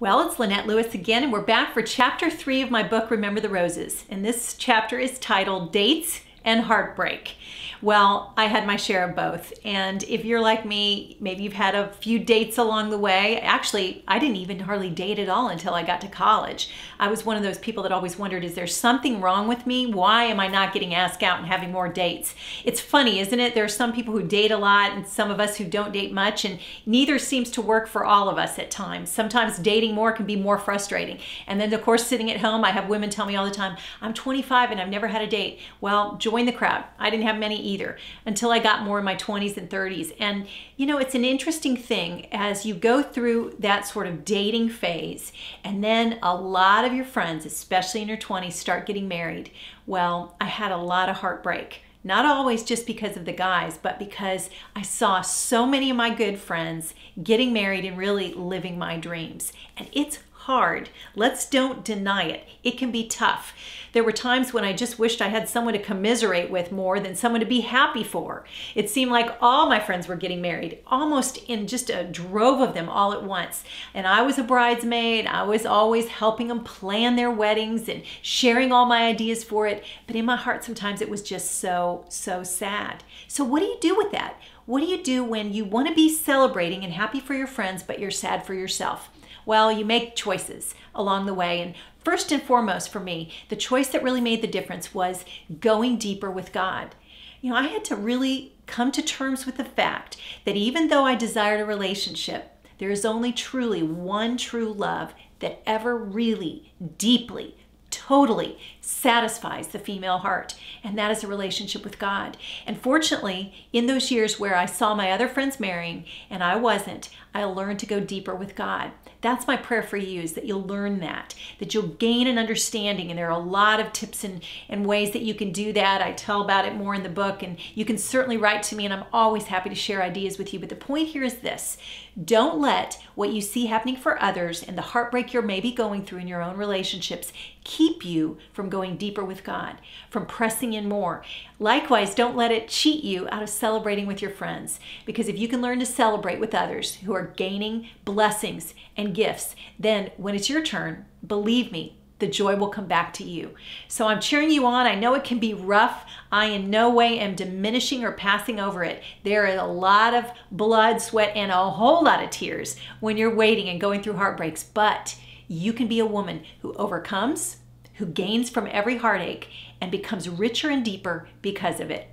Well, it's Lynette Lewis again, and we're back for chapter 3 of my book, Remember the Roses. And this chapter is titled Dates and Heartbreak. Well, I had my share of both. And if you're like me, maybe you've had a few dates along the way. Actually, I didn't even hardly date at all until I got to college. I was one of those people that always wondered, is there something wrong with me? Why am I not getting asked out and having more dates? It's funny, isn't it? There are some people who date a lot and some of us who don't date much, and neither seems to work for all of us at times. Sometimes dating more can be more frustrating. And then, of course, sitting at home, I have women tell me all the time, I'm 25 and I've never had a date. Well, join the crowd. I didn't have many either until I got more in my 20s and 30s. And you know, it's an interesting thing as you go through that sort of dating phase, and then a lot of your friends, especially in your 20s, start getting married. Well, I had a lot of heartbreak. Not always just because of the guys, but because I saw so many of my good friends getting married and really living my dreams. And it's hard. Let's don't deny it. It can be tough. There were times when I just wished I had someone to commiserate with more than someone to be happy for. It seemed like all my friends were getting married, almost in just a drove of them all at once. And I was a bridesmaid. I was always helping them plan their weddings and sharing all my ideas for it. But in my heart, sometimes it was just so sad. So what do you do with that? What do you do when you want to be celebrating and happy for your friends, but you're sad for yourself? Well, you make choices along the way. And first and foremost for me, the choice that really made the difference was going deeper with God. You know, I had to really come to terms with the fact that even though I desired a relationship, there is only truly one true love that ever really, deeply, totally satisfies the female heart, and that is a relationship with God. And fortunately, in those years where I saw my other friends marrying and I wasn't, I learned to go deeper with God. That's my prayer for you, is that you'll learn that you'll gain an understanding. And there are a lot of tips and ways that you can do that. I tell about it more in the book, and you can certainly write to me, and I'm always happy to share ideas with you. But the point here is this: don't let what you see happening for others and the heartbreak you're maybe going through in your own relationships keep you from going deeper with God, from pressing in more. Likewise, don't let it cheat you out of celebrating with your friends, because if you can learn to celebrate with others who are gaining blessings and gifts, then when it's your turn, believe me, the joy will come back to you. So I'm cheering you on. I know it can be rough. I in no way am diminishing or passing over it. There is a lot of blood, sweat, and a whole lot of tears when you're waiting and going through heartbreaks, but you can be a woman who overcomes, who gains from every heartache, and becomes richer and deeper because of it.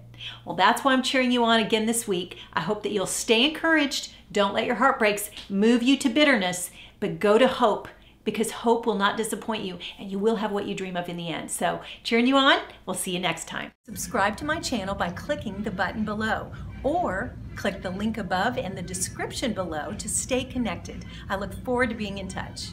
Well, that's why I'm cheering you on again this week. I hope that you'll stay encouraged. Don't let your heartbreaks move you to bitterness, but go to hope, because hope will not disappoint you, and you will have what you dream of in the end. So, cheering you on. We'll see you next time. Subscribe to my channel by clicking the button below, or click the link above and the description below to stay connected. I look forward to being in touch.